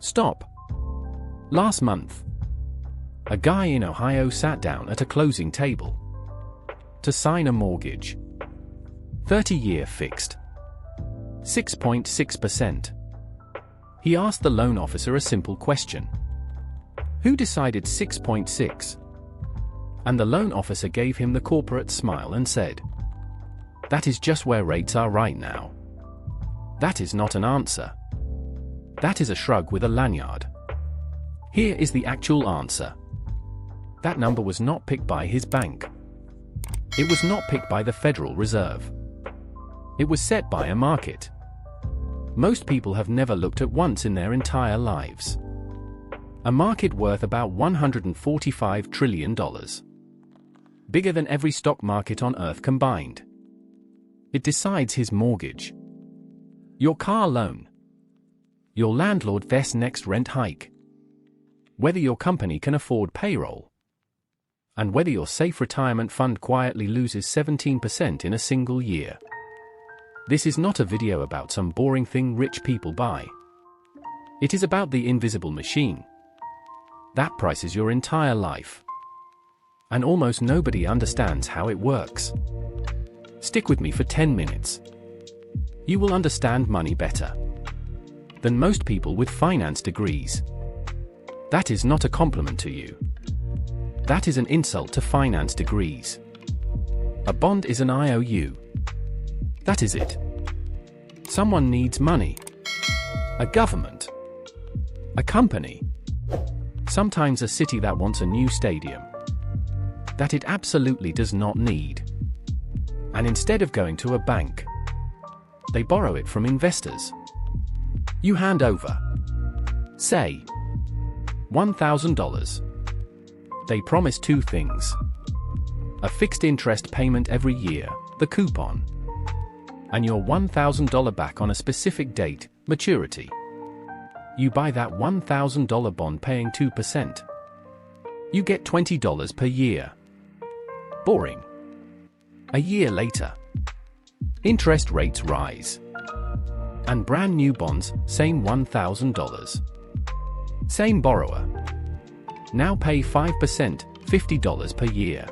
Stop. Last month, a guy in Ohio sat down at a closing table to sign a mortgage. 30-year fixed. 6.6%. He asked the loan officer a simple question. Who decided 6.6? And the loan officer gave him the corporate smile and said, "That is just where rates are right now." That is not an answer. That is a shrug with a lanyard. Here is the actual answer. That number was not picked by his bank. It was not picked by the Federal Reserve. It was set by a market. Most people have never looked at once in their entire lives. A market worth about $145 trillion. Bigger than every stock market on Earth combined. It decides his mortgage, your car loan, your landlord's next rent hike, whether your company can afford payroll, and whether your safe retirement fund quietly loses 17% in a single year. This is not a video about some boring thing rich people buy. It is about the invisible machine that prices your entire life. And almost nobody understands how it works. Stick with me for 10 minutes. You will understand money better than most people with finance degrees. That is not a compliment to you. That is an insult to finance degrees. A bond is an IOU. That is it. Someone needs money. A government. A company. Sometimes a city that wants a new stadium that it absolutely does not need. And instead of going to a bank, they borrow it from investors. You hand over, say, $1,000. They promise two things: a fixed interest payment every year, the coupon, and your $1,000 back on a specific date, maturity. You buy that $1,000 bond paying 2%. You get $20 per year. Boring. A year later, interest rates rise. And brand new bonds, same $1,000. Same borrower. Now pay 5%, $50 per year.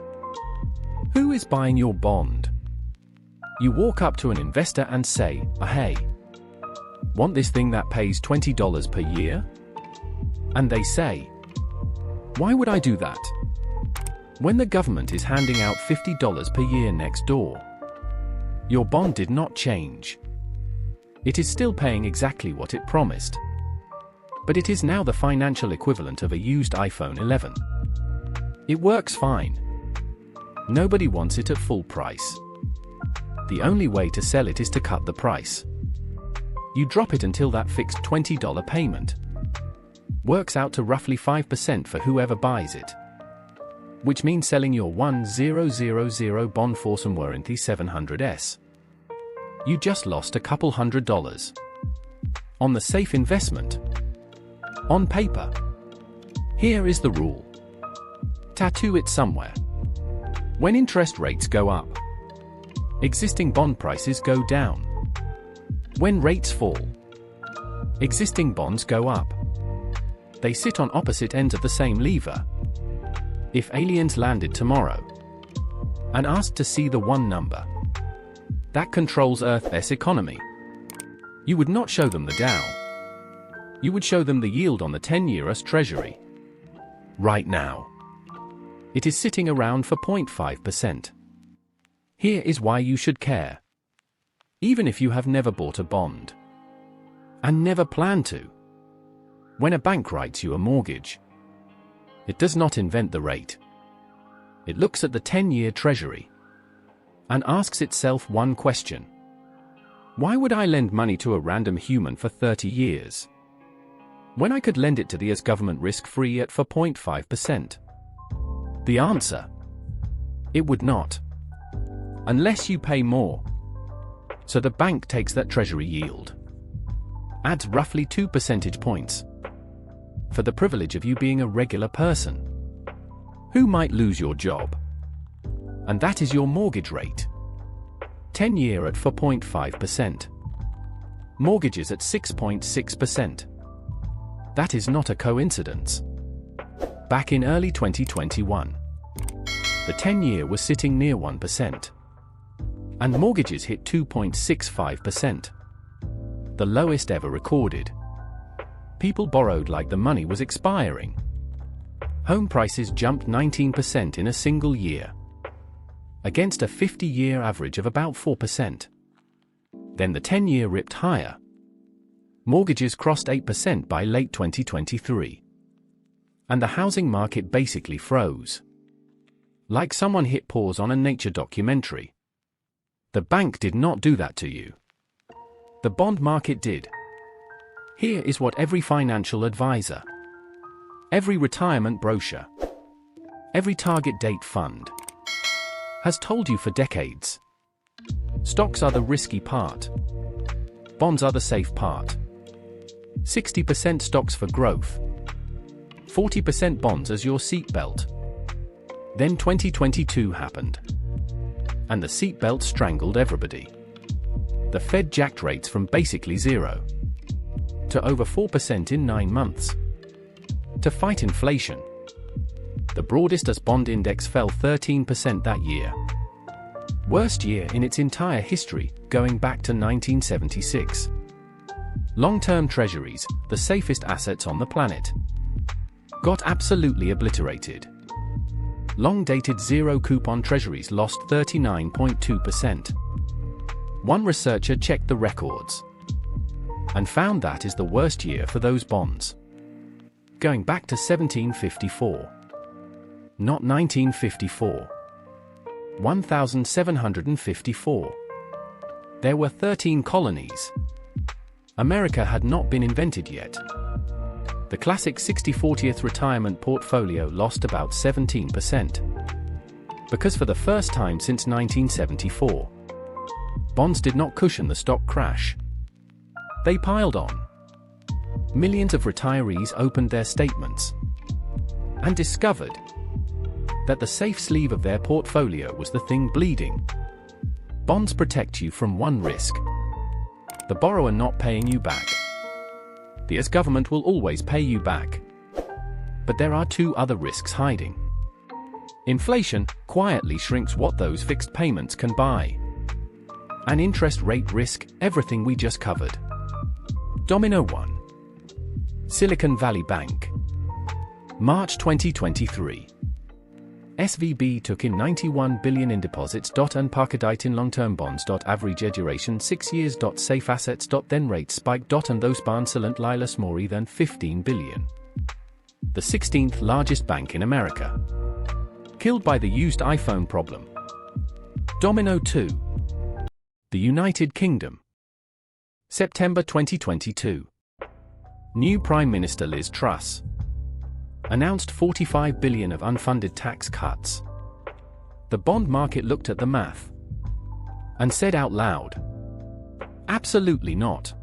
Who is buying your bond? You walk up to an investor and say, "Hey, want this thing that pays $20 per year?" And they say, "Why would I do that? When the government is handing out $50 per year next door." Your bond did not change. It is still paying exactly what it promised. But it is now the financial equivalent of a used iPhone 11. It works fine. Nobody wants it at full price. The only way to sell it is to cut the price. You drop it until that fixed $20 payment works out to roughly 5% for whoever buys it. Which means selling your 1000 bond for somewhere in the 700s. You just lost a couple $100. On the safe investment. On paper. Here is the rule. Tattoo it somewhere. When interest rates go up, existing bond prices go down. When rates fall, existing bonds go up. They sit on opposite ends of the same lever. If aliens landed tomorrow and asked to see the one number that controls Earth's economy, you would not show them the Dow. You would show them the yield on the 10-year US Treasury. Right now, it is sitting around 4.5%. Here is why you should care. Even if you have never bought a bond and never plan to. When a bank writes you a mortgage, it does not invent the rate. It looks at the 10-year Treasury and asks itself one question. Why would I lend money to a random human for 30 years when I could lend it to the US government risk-free at 4.5%? The answer: it would not. Unless you pay more. So the bank takes that Treasury yield, adds roughly 2 percentage points for the privilege of you being a regular person who might lose your job. And that is your mortgage rate. 10-year at 4.5%. Mortgages at 6.6%. That is not a coincidence. Back in early 2021, the 10-year was sitting near 1%. And mortgages hit 2.65%. The lowest ever recorded. People borrowed like the money was expiring. Home prices jumped 19% in a single year, against a 50-year average of about 4%. Then the 10-year ripped higher. Mortgages crossed 8% by late 2023. And the housing market basically froze. Like someone hit pause on a nature documentary. The bank did not do that to you. The bond market did. Here is what every financial advisor, every retirement brochure, every target date fund has told you for decades. Stocks are the risky part. Bonds are the safe part. 60% stocks for growth. 40% bonds as your seatbelt. Then 2022 happened. And the seatbelt strangled everybody. The Fed jacked rates from basically zero to over 4% in 9 months. To fight inflation, the broadest as bond index fell 13% that year. Worst year in its entire history, going back to 1976. Long-term treasuries, the safest assets on the planet, got absolutely obliterated. Long-dated zero-coupon treasuries lost 39.2%. One researcher checked the records and found that is the worst year for those bonds. Going back to 1754. Not 1954. 1754. There were 13 colonies. America had not been invented yet. The classic 60/40th retirement portfolio lost about 17%. Because for the first time since 1974, bonds did not cushion the stock crash. They piled on. Millions of retirees opened their statements and discovered that the safe sleeve of their portfolio was the thing bleeding. Bonds protect you from one risk: the borrower not paying you back. The US government will always pay you back. But there are two other risks hiding. Inflation quietly shrinks what those fixed payments can buy. An interest rate risk, everything we just covered. Domino 1. Silicon Valley Bank. March 2023. SVB took in 91 billion in deposits. And parked in long-term bonds. Average duration 6 years. Safe assets. Then rates spiked. And those barnsalent lilas more than 15 billion. The 16th largest bank in America. Killed by the used iPhone problem. Domino 2. The United Kingdom. September 2022. New Prime Minister Liz Truss announced 45 billion of unfunded tax cuts. The bond market looked at the math and said out loud, absolutely not.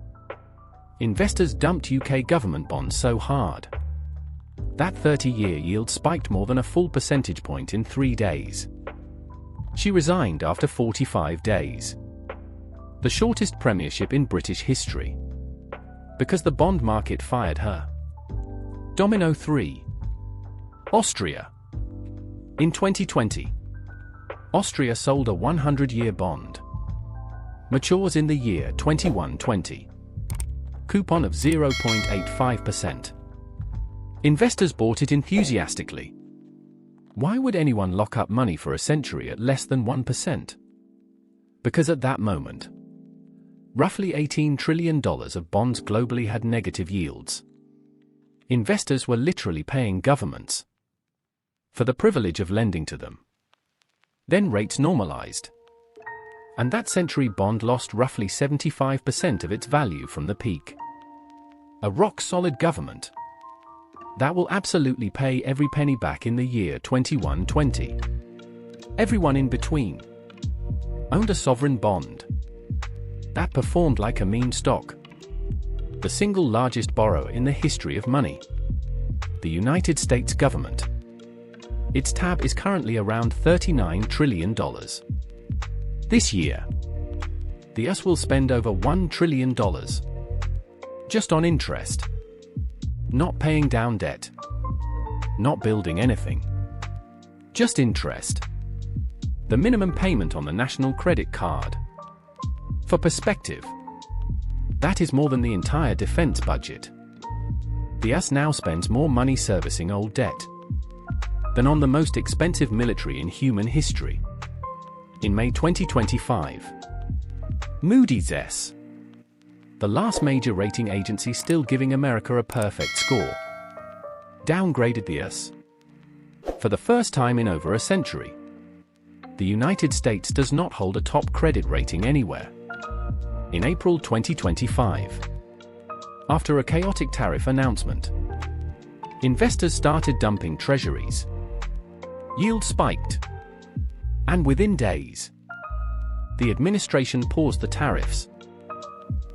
Investors dumped UK government bonds so hard that 30-year yield spiked more than a full percentage point in 3 days. She resigned after 45 days. The shortest premiership in British history. Because the bond market fired her. Domino 3. Austria. In 2020, Austria sold a 100-year bond. Matures in the year 2120. Coupon of 0.85%. Investors bought it enthusiastically. Why would anyone lock up money for a century at less than 1%? Because at that moment, roughly $18 trillion of bonds globally had negative yields. Investors were literally paying governments for the privilege of lending to them. Then rates normalized. And that century bond lost roughly 75% of its value from the peak. A rock-solid government that will absolutely pay every penny back in the year 2120. Everyone in between owned a sovereign bond that performed like a meme stock. The single largest borrower in the history of money. The United States government. Its tab is currently around $39 trillion. This year, the US will spend over $1 trillion just on interest. Not paying down debt. Not building anything. Just interest. The minimum payment on the national credit card. For perspective, that is more than the entire defense budget. The US now spends more money servicing old debt than on the most expensive military in human history. In May 2025, Moody's, the last major rating agency still giving America a perfect score, downgraded the US. For the first time in over a century, the United States does not hold a top credit rating anywhere. In April 2025, after a chaotic tariff announcement, investors started dumping treasuries. Yields spiked. And within days, the administration paused the tariffs,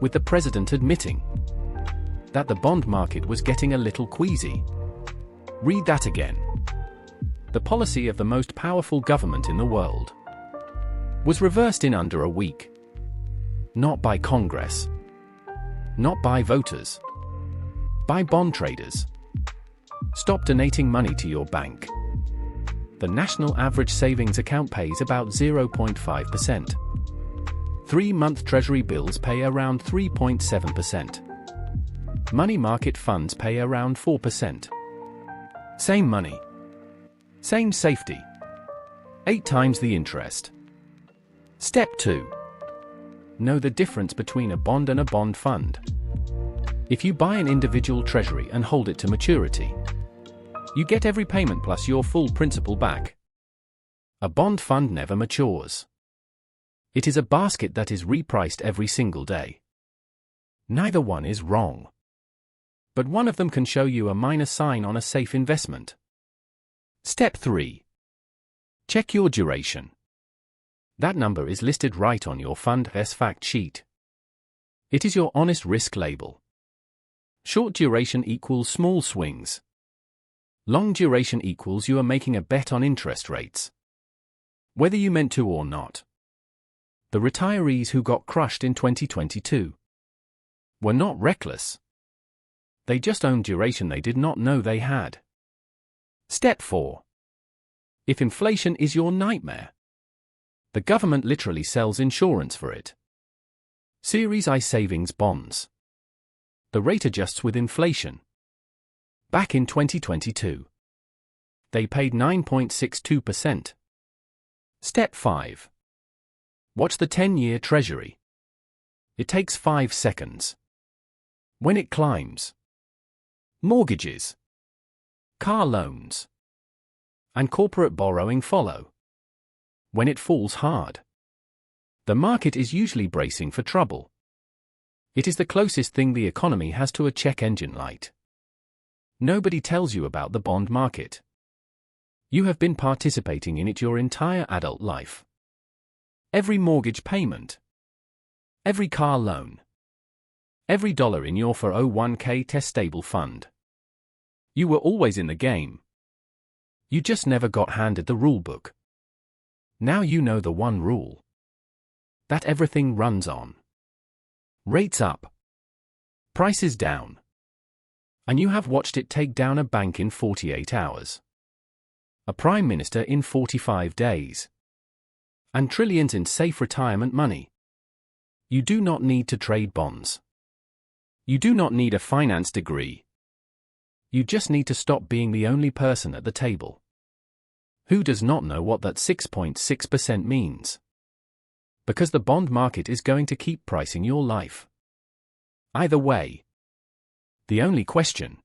with the president admitting that the bond market was getting a little queasy. Read that again. The policy of the most powerful government in the world was reversed in under a week. Not by Congress. Not by voters. By bond traders. Stop donating money to your bank. The national average savings account pays about 0.5%. 3-month Treasury bills pay around 3.7%. Money market funds pay around 4%. Same money. Same safety. 8 times the interest. Step 2. Know the difference between a bond and a bond fund. If you buy an individual treasury and hold it to maturity, you get every payment plus your full principal back. A bond fund never matures. It is a basket that is repriced every single day. Neither one is wrong. But one of them can show you a minus sign on a safe investment. Step 3. Check your duration. That number is listed right on your fund's fact sheet. It is your honest risk label. Short duration equals small swings. Long duration equals you are making a bet on interest rates, whether you meant to or not. The retirees who got crushed in 2022 were not reckless. They just owned duration they did not know they had. Step 4. If inflation is your nightmare, the government literally sells insurance for it. Series I savings bonds. The rate adjusts with inflation. Back in 2022, they paid 9.62%. Step 5. Watch the 10-year Treasury. It takes 5 seconds. When it climbs, mortgages, car loans, and corporate borrowing follow. When it falls hard, the market is usually bracing for trouble. It is the closest thing the economy has to a check engine light. Nobody tells you about the bond market. You have been participating in it your entire adult life. Every mortgage payment, every car loan, every dollar in your 401k test-stable fund. You were always in the game. You just never got handed the rule book. Now you know the one rule that everything runs on. Rates up, prices down, and you have watched it take down a bank in 48 hours, a prime minister in 45 days, and trillions in safe retirement money. You do not need to trade bonds. You do not need a finance degree. You just need to stop being the only person at the table who does not know what that 6.6% means. Because the bond market is going to keep pricing your life. Either way. The only question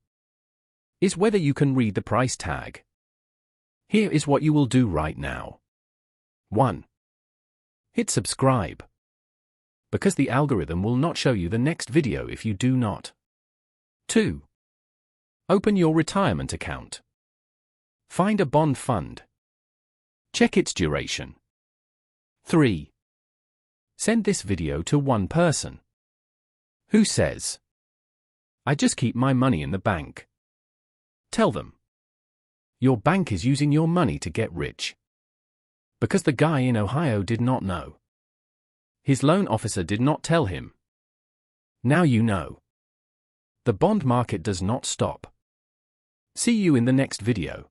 is whether you can read the price tag. Here is what you will do right now. 1. Hit subscribe. Because the algorithm will not show you the next video if you do not. 2. Open your retirement account. Find a bond fund. Check its duration. 3. Send this video to one person who says, I just keep my money in the bank. Tell them, your bank is using your money to get rich. Because the guy in Ohio did not know. His loan officer did not tell him. Now you know. The bond market does not stop. See you in the next video.